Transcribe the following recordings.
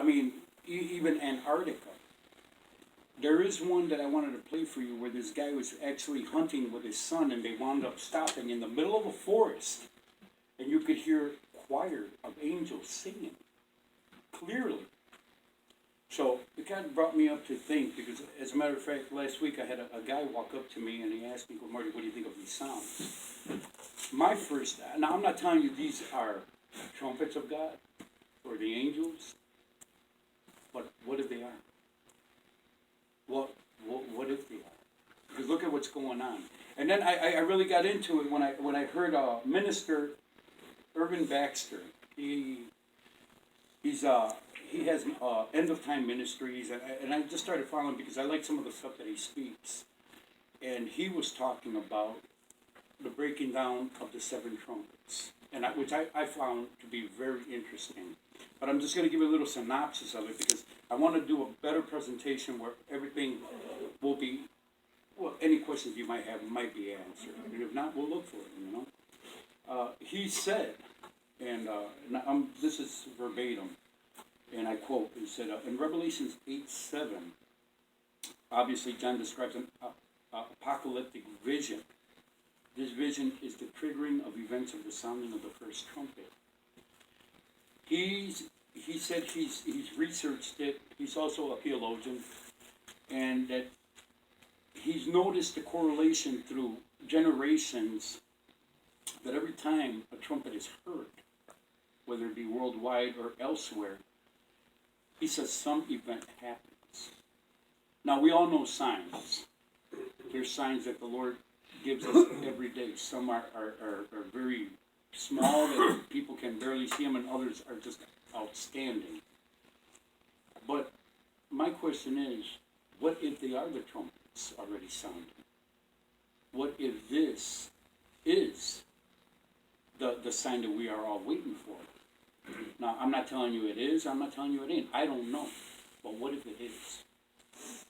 mean, even Antarctica. There is one that I wanted to play for you where this guy was actually hunting with his son and they wound up stopping in the middle of a forest and you could hear choir of angels singing clearly. So it kind of brought me up to think because, as a matter of fact, last week I had a guy walk up to me and he asked me, well, Marty, what do you think of these sounds? My first, now I'm not telling you these are trumpets of God or the angels, but what if they are? What if they are? Because look at what's going on. And then I really got into it when I heard Minister Irvin Baxter. He has end of time ministries, and I just started following because I like some of the stuff that he speaks. And he was talking about the breaking down of the seven trumpets, and which I found to be very interesting. But I'm just going to give you a little synopsis of it because I want to do a better presentation where everything will be, well, any questions you might have might be answered. And if not, we'll look for it, you know. He said, and this is verbatim, and I quote, he said, in Revelations 8:7, obviously John describes an apocalyptic vision. This vision is the triggering of events of the sounding of the first trumpet. He said he's researched it. He's also a theologian, and that he's noticed the correlation through generations that every time a trumpet is heard, whether it be worldwide or elsewhere, he says some event happens. Now we all know signs. There's signs that the Lord gives us every day. Some are very small that people can barely see them, and others are just outstanding. But my question is, what if they are the trumpets already sounding? What if this is the sign that we are all waiting for? Now, I'm not telling you it is, I'm not telling you it ain't. I don't know. But what if it is?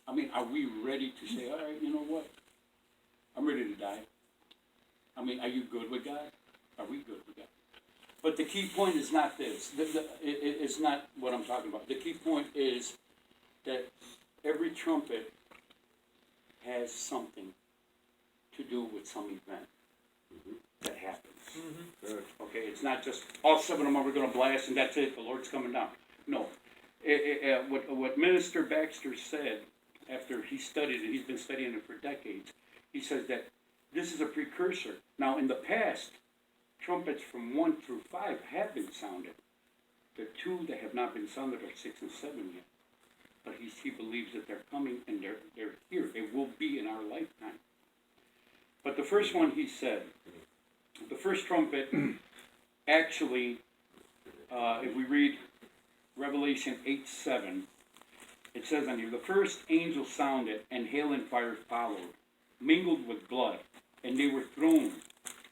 I mean, are we ready to say, all right, you know what? I'm ready to die. I mean, are you good with God? Are we good with God? But the key point is not this. It's not what I'm talking about. The key point is that every trumpet has something to do with some event that happens. Mm-hmm. Okay, it's not just all seven of them are going to blast and that's it, the Lord's coming down. No. What Minister Baxter said after he studied it, he's been studying it for decades, he says that this is a precursor. Now, in the past, trumpets from 1 through 5 have been sounded. The two that have not been sounded are 6 and 7 yet. But he believes that they're coming and they're here. They will be in our lifetime. But the first one, he said, the first trumpet, actually, if we read Revelation 8:7, it says on here, the first angel sounded, and hail and fire followed, mingled with blood, and they were thrown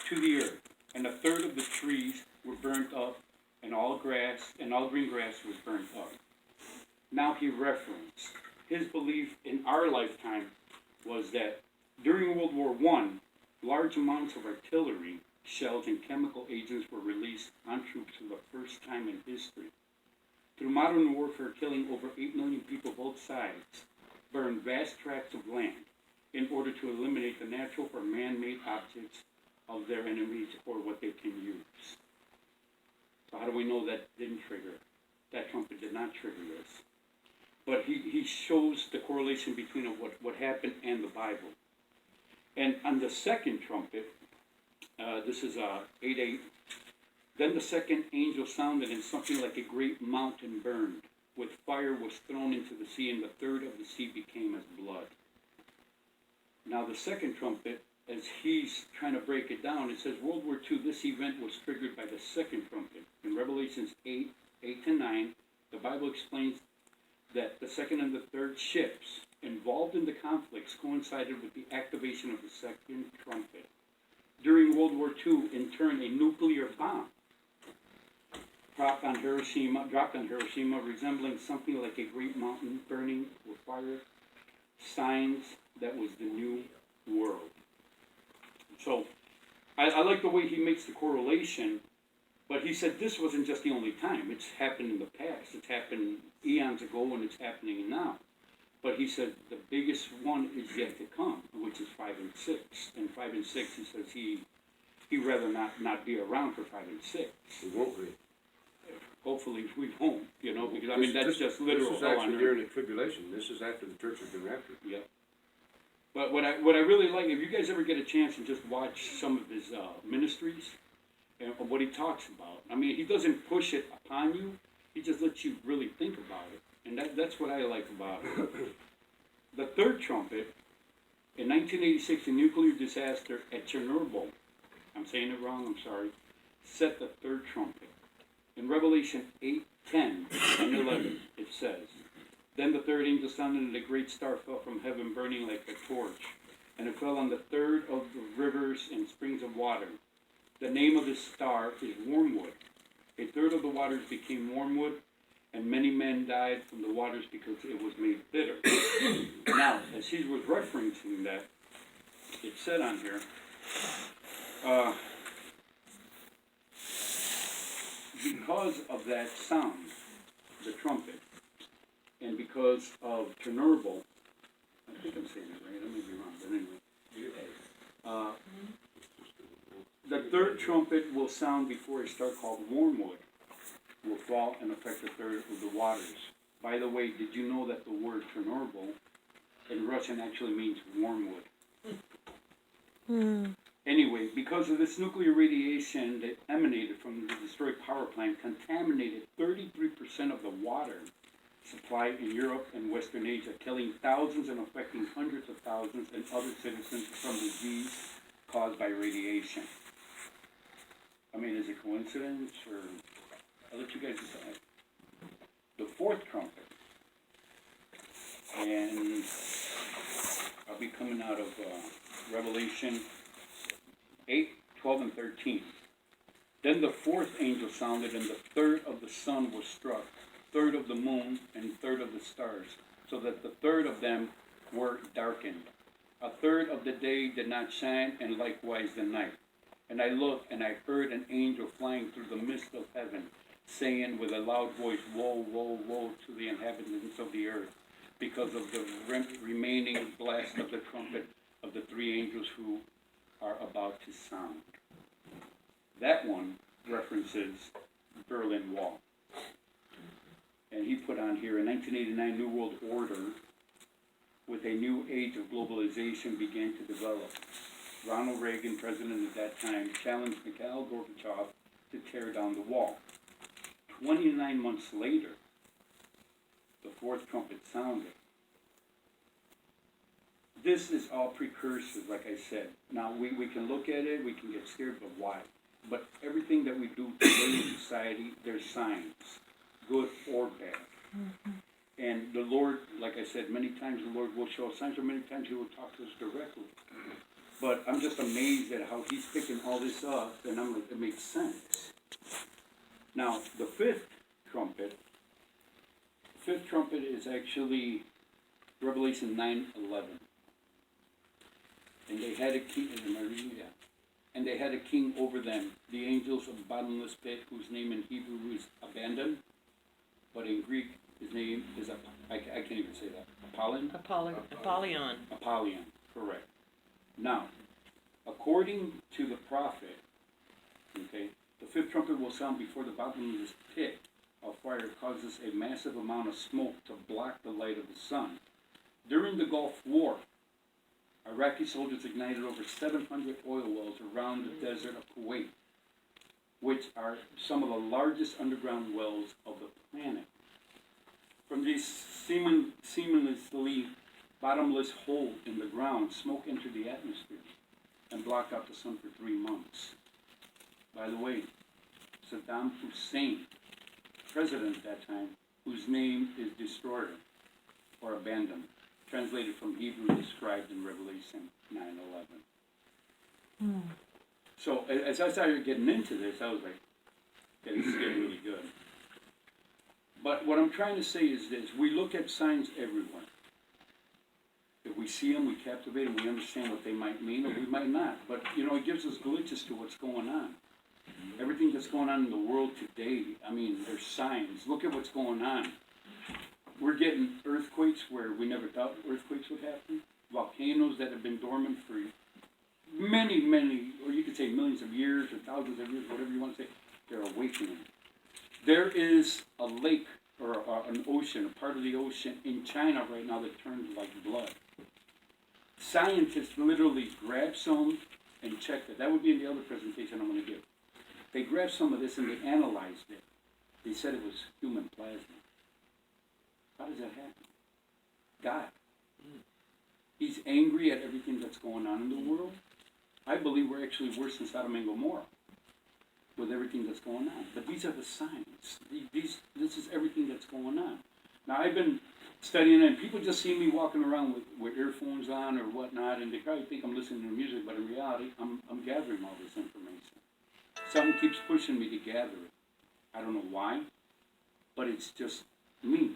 to the earth. And a third of the trees were burnt up, and all green grass was burnt up. Now he referenced his belief in our lifetime was that during World War I, large amounts of artillery, shells, and chemical agents were released on troops for the first time in history. Through modern warfare, killing over 8 million people both sides, burned vast tracts of land in order to eliminate the natural or man-made objects of their enemies or what they can use. So how do we know that didn't trigger? That trumpet did not trigger this. But he shows the correlation between what happened and the Bible. And on the second trumpet, this is 8:8, then the second angel sounded, and something like a great mountain burned. With fire was thrown into the sea, and the third of the sea became as blood. Now the second trumpet, as he's trying to break it down, it says World War II, this event was triggered by the second trumpet. In Revelations 8:8-9, the Bible explains that the second and the third ships involved in the conflicts coincided with the activation of the second trumpet. During World War II, in turn, a nuclear bomb dropped on Hiroshima, resembling something like a great mountain burning with fire, signs that was the new world. So, I like the way he makes the correlation, but he said this wasn't just the only time. It's happened in the past. It's happened eons eons ago, and it's happening now. But he said the biggest one is yet to come, which is 5 and 6. And 5 and 6, he says he'd rather not be around for 5 and 6. We won't be. Hopefully we won't, because I mean that's just literal. This is actually during the tribulation. This is after the church has been raptured. Yeah. But what I really like, if you guys ever get a chance and just watch some of his ministries and what he talks about, I mean, he doesn't push it upon you. He just lets you really think about it. And that's what I like about it. The third trumpet, in 1986, a nuclear disaster at Chernobyl, I'm saying it wrong, I'm sorry, set the third trumpet. In Revelation 8, 10, and 11, it says, "Then the third angel sounded, and a great star fell from heaven, burning like a torch. And it fell on the third of the rivers and springs of water. The name of the star is Wormwood. A third of the waters became wormwood, and many men died from the waters because it was made bitter." Now, as he was referencing that, it said on here, because of that sound, the trumpet, and because of Chernobyl, I think I'm saying it right, I may be wrong, but anyway, the third trumpet will sound before a star called Wormwood will fall and affect a third of the waters. By the way, did you know that the word Chernobyl in Russian actually means wormwood? Anyway, because of this nuclear radiation that emanated from the destroyed power plant, contaminated 33% of the water supply in Europe and Western Asia, killing thousands and affecting hundreds of thousands and other citizens from disease caused by radiation. I mean, is it coincidence, or I'll let you guys decide. The fourth trumpet, and I'll be coming out of Revelation 8, 12, and 13. "Then the fourth angel sounded, and the third of the sun was struck, third of the moon, and third of the stars, so that the third of them were darkened. A third of the day did not shine, and likewise the night. And I looked, and I heard an angel flying through the midst of heaven, saying with a loud voice, Woe, woe, woe to the inhabitants of the earth, because of the remaining blast of the trumpet of the three angels who are about to sound." That one references Berlin Wall. And he put on here, in 1989, New World Order, with a new age of globalization, began to develop. Ronald Reagan, president at that time, challenged Mikhail Gorbachev to tear down the wall. 29 months later, the fourth trumpet sounded. This is all precursors, like I said. Now, we can look at it, we can get scared, but why? But everything that we do today in society, there's signs, good or bad. And the Lord, like I said, many times the Lord will show us signs, or many times He will talk to us directly. But I'm just amazed at how He's picking all this up, and I'm like, it makes sense. Now, the fifth trumpet is actually Revelation 9:11. And they had a king, and they had a king over them, the angels of the bottomless pit, whose name in Hebrew is Abandon, but in Greek his name is, I can't even say that, Apollyon. Apollyon, correct. Now, according to the prophet, okay, the fifth trumpet will sound before the bottomless pit of fire causes a massive amount of smoke to block the light of the sun. During the Gulf War, Iraqi soldiers ignited over 700 oil wells around the desert of Kuwait, which are some of the largest underground wells of the planet. From these seamlessly bottomless holes in the ground, smoke entered the atmosphere and blocked out the sun for 3 months. By the way, Saddam Hussein, president at that time, whose name is Destroyer or Abandoned, translated from Hebrew, described in Revelation 9:11. So as I started getting into this, I was like, okay, this is getting really good. But what I'm trying to say is this: we look at signs everywhere. If we see them, we captivate them, we understand what they might mean, or we might not. But, it gives us glitches to what's going on. Everything that's going on in the world today, I mean, there's signs. Look at what's going on. We're getting earthquakes where we never thought earthquakes would happen. Volcanoes that have been dormant for many, or you could say millions of years or thousands of years, whatever you want to say, they're awakening. There is a lake or an ocean, a part of the ocean in China right now that turns like blood. Scientists literally grabbed some and checked it. That would be in the other presentation I'm going to give. They grabbed some of this and they analyzed it. They said it was human plasma. How does that happen? God. He's angry at everything that's going on in the world. I believe we're actually worse than Sodom and Gomorrah with everything that's going on. But these are the signs. This is everything that's going on. Now, I've been studying it, and people just see me walking around with earphones on or whatnot, and they probably think I'm listening to music, but in reality, I'm gathering all this information. Something keeps pushing me to gather it. I don't know why, but it's just me.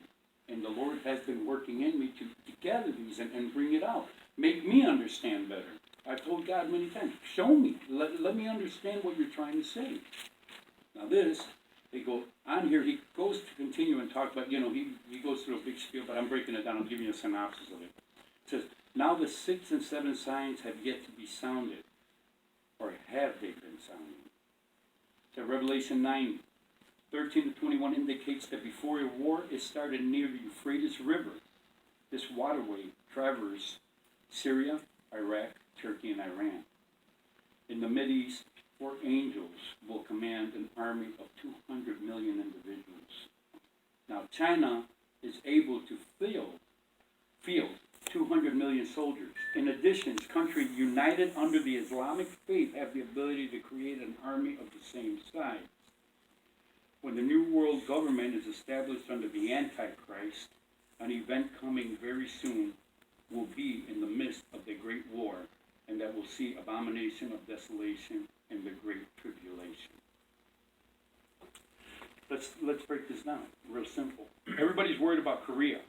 And the Lord has been working in me to gather these and bring it out. Make me understand better. I've told God many times, show me. Let me understand what you're trying to say. Now this, they go on here, he goes to continue and talk about, he goes through a big spiel, but I'm breaking it down. I'm giving you a synopsis of it. It says, now the 6th and 7th signs have yet to be sounded. Or have they been sounded? So Revelation 9:13 to 21 indicates that before a war is started near the Euphrates River, this waterway traversed Syria, Iraq, Turkey, and Iran. In the Mideast, 4 angels will command an army of 200 million individuals. Now, China is able to field 200 million soldiers. In addition, countries united under the Islamic faith have the ability to create an army of the same size. When the New World Government is established under the Antichrist, an event coming very soon will be in the midst of the Great War, and that will see abomination of desolation and the Great Tribulation. Let's break this down, real simple. Everybody's worried about Korea.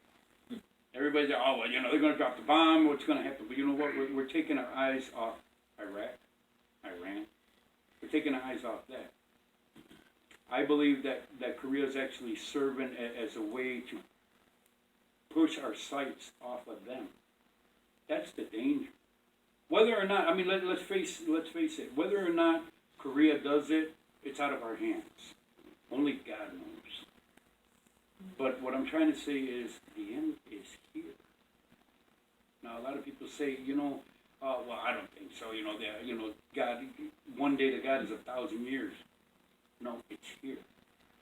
Everybody's like, they're going to drop the bomb, what's going to happen? But you know what? We're taking our eyes off Iraq, Iran. We're taking our eyes off that. I believe that Korea is actually serving as a way to push our sights off of them. That's the danger. Whether or not, let's face it. Whether or not Korea does it, it's out of our hands. Only God knows. But what I'm trying to say is the end is here. Now, a lot of people say, well, I don't think so. God, one day to God is 1,000 years. No, it's here.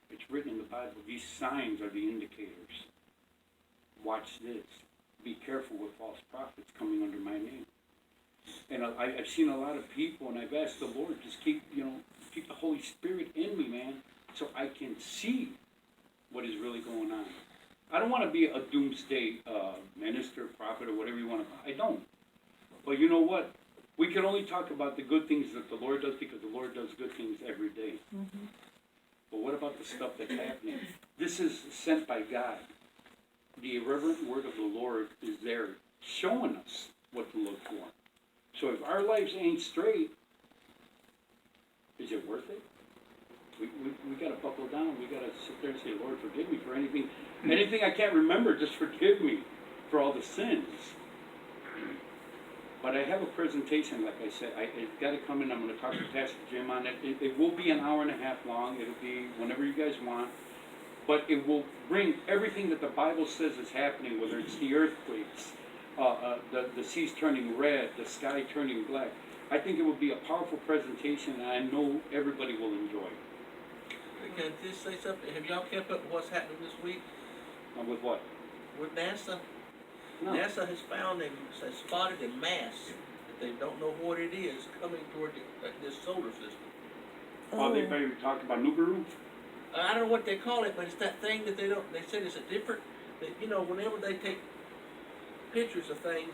It's written in the Bible. These signs are the indicators. Watch this. Be careful with false prophets coming under my name. And I've seen a lot of people, and I've asked the Lord, just keep the Holy Spirit in me, man, so I can see what is really going on. I don't want to be a doomsday minister, prophet, or whatever you want to. I don't. But you know what? We can only talk about the good things that the Lord does because the Lord does good things every day. Mm-hmm. But what about the stuff that's happening? This is sent by God. The irreverent word of the Lord is there showing us what to look for. So if our lives ain't straight, is it worth it? We got to buckle down. We got to sit there and say, Lord, forgive me for anything I can't remember. Just forgive me for all the sins. But I have a presentation, like I said. It's got to come in. I'm going to talk to Pastor Jim on it. It will be an hour and a half long. It'll be whenever you guys want. But it will bring everything that the Bible says is happening, whether it's the earthquakes, the seas turning red, the sky turning black. I think it will be a powerful presentation, and I know everybody will enjoy it. Can I just say something? Have y'all kept up with what's happening this week? With what? With NASA? No. NASA has found has spotted a mass that they don't know what it is coming toward this solar system. Oh, they talk about Nibiru? I don't know what they call it, but it's that thing that they said it's a different, that, whenever they take pictures of things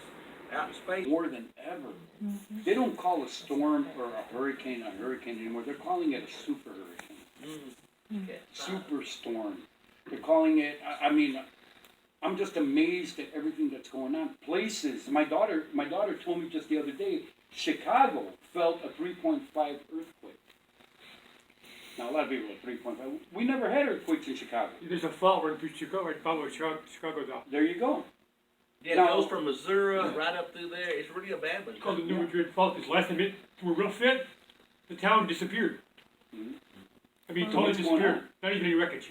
out in space. More than ever. Mm-hmm. They don't call a storm or a hurricane anymore. They're calling it a super hurricane. Mm-hmm. Yeah. Super storm. They're calling it, I'm just amazed at everything that's going on. Places, my daughter told me just the other day, Chicago felt a 3.5 earthquake. Now, a lot of people are 3.5. We never had earthquakes in Chicago. There's a fault right through Chicago, right follow Chicago's out. There you go. Yeah, No. it goes from Missouri right up through there. It's really a bad one. It's called the New Madrid Fault. This last time it were real fit, the town disappeared. Mhm. I mean, So totally what's going disappeared. on? Not even any wreckage.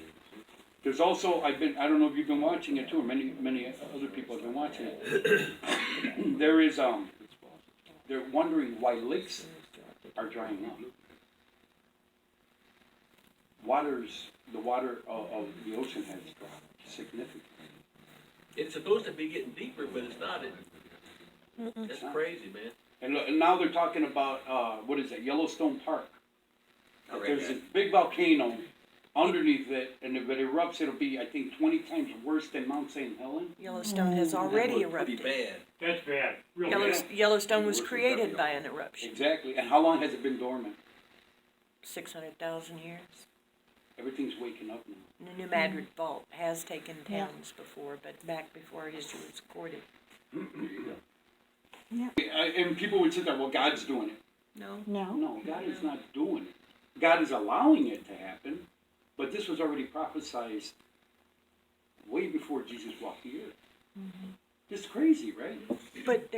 There's also, I don't know if you've been watching it too, or many other people have been watching it. There is, they're wondering why lakes are drying up. The water of the ocean has dropped significantly. It's supposed to be getting deeper, but it's not. That's crazy, man. And now they're talking about, what is that, Yellowstone Park. I read There's that. this big volcano underneath it, and if it erupts, it'll be, I think, 20 times worse than Mount St. Helens. Yellowstone has already That was pretty erupted. bad. That's bad. Real bad. Yellowstone was created by an eruption, Exactly. And how long has it been dormant? 600,000 years. Everything's waking up now. And the New Madrid Fault has taken towns before, but back before history was recorded. And people would sit there, well, God's doing it. No? No, God is not doing it. God is allowing it to happen, but this was already prophesied way before Jesus walked the earth. It's crazy, right? But